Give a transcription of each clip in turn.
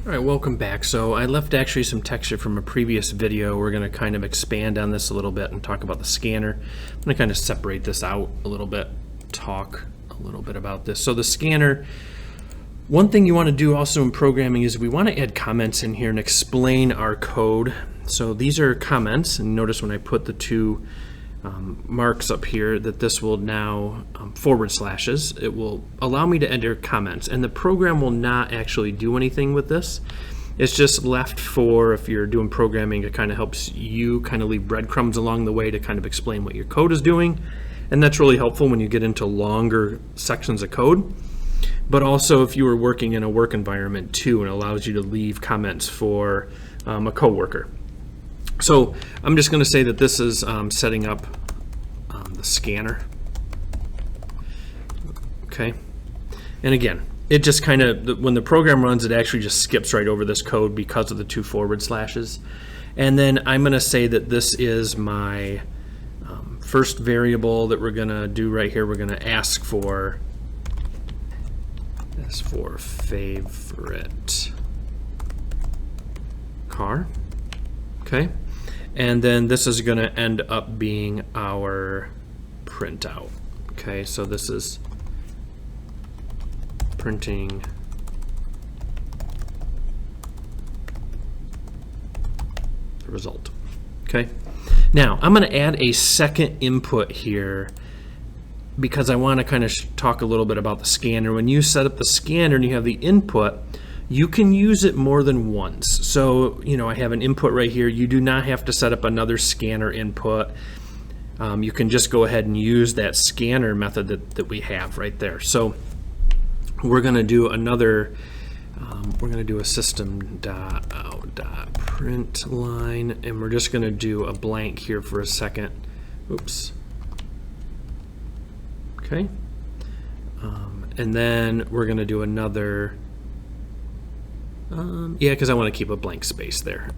All right, welcome back. So I left actually some texture from a previous video. We're going to kind of expand on this a little bit and talk about the scanner. I'm going to kind of separate this out a little bit, talk a little bit about this. So the scanner, one thing you want to do also in programming is we want to add comments in here and explain our code. So these are comments, and notice when I put the two marks up here that this will now forward slashes. It will allow me to enter comments, and the program will not actually do anything with this. It's just left for, if you're doing programming, it kind of helps you kind of leave breadcrumbs along the way to kind of explain what your code is doing, and that's really helpful when you get into longer sections of code. But also if you are working in a work environment too, it allows you to leave comments for a coworker. So I'm just going to say that this is setting up the scanner. Okay. And again, it just kind of, when the program runs, it actually just skips right over this code because of the two forward slashes. And then I'm going to say that this is my first variable that we're going to do right here. We're going to ask for this for favorite car. Okay. And then this is going to end up being our printout. Okay, so this is printing the result. Okay, now I'm going to add a second input here because I want to kind of talk a little bit about the scanner. When you set up the scanner and you have the input, you can use it more than once. So, you know, I have an input right here. You do not have to set up another scanner input. You can just go ahead and use that scanner method that we have right there. So we're going to do another, we're going to do a system.out.print line, and we're just going to do a blank here for a second. Oops. Okay. And then we're going to do another, yeah, because I want to keep a blank space there.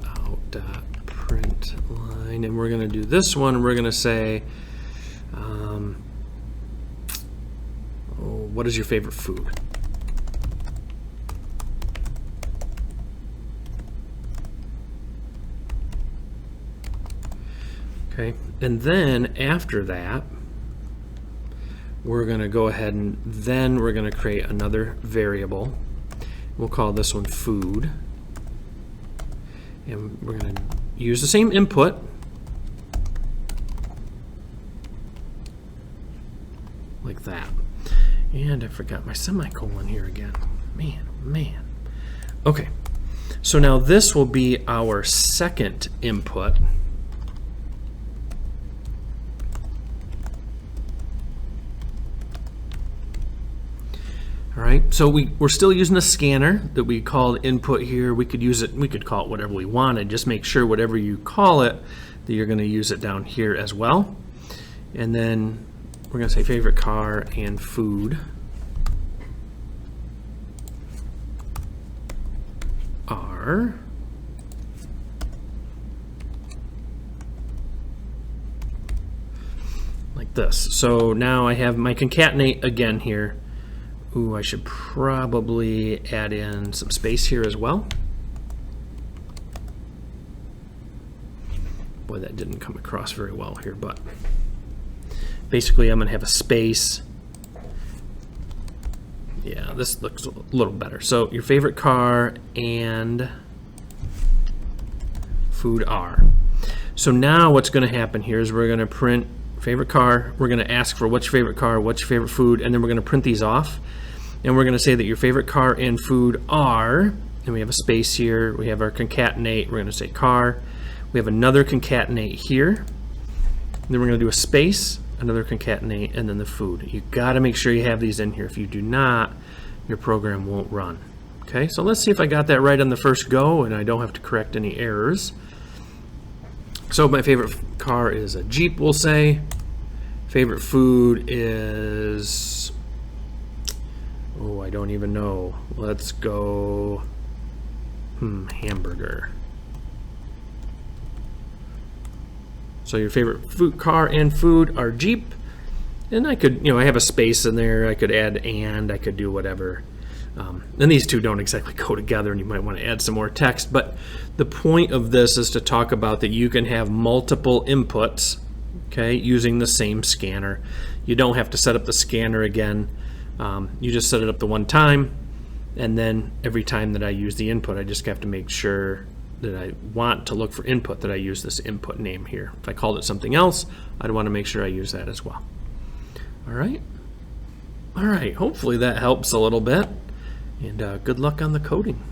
Out.print line, and we're going to do this one. We're going to say, what is your favorite food? Okay, and then after that, we're going to go ahead and then we're going to create another variable. We'll call this one food. And we're going to use the same input. Like that. And I forgot my semicolon here again. Man. Okay. So now this will be our second input. All right, so we're still using a scanner that we called input here. We could use it, we could call it whatever we wanted. Just make sure whatever you call it, that you're going to use it down here as well. And then we're going to say favorite car and food are like this. So now I have my concatenate again here. Ooh, I should probably add in some space here as well. Boy, that didn't come across very well here, but basically I'm going to have a space. Yeah, this looks a little better. So your favorite car and food are. So now what's going to happen here is we're going to print favorite car. We're going to ask for what's your favorite car, what's your favorite food, and then we're going to print these off. And we're going to say that your favorite car and food are, and we have a space here. We have our concatenate. We're going to say car. We have another concatenate here. And then we're going to do a space, another concatenate, and then the food. You got to make sure you have these in here. If you do not, your program won't run. Okay, so let's see if I got that right on the first go and I don't have to correct any errors. So my favorite car is a Jeep, we'll say. Favorite food is, oh, I don't even know. Let's go hamburger. So your favorite food, car and food are Jeep, And I could, I have a space in there. I could add and, I could do whatever. And these two don't exactly go together, and you might want to add some more text. But the point of this is to talk about that you can have multiple inputs, okay, using the same scanner. You don't have to set up the scanner again. You just set it up the one time, and then every time that I use the input, I just have to make sure that I want to look for input, that I use this input name here. If I called it something else, I'd want to make sure I use that as well. All right. All right, hopefully that helps a little bit, and good luck on the coding.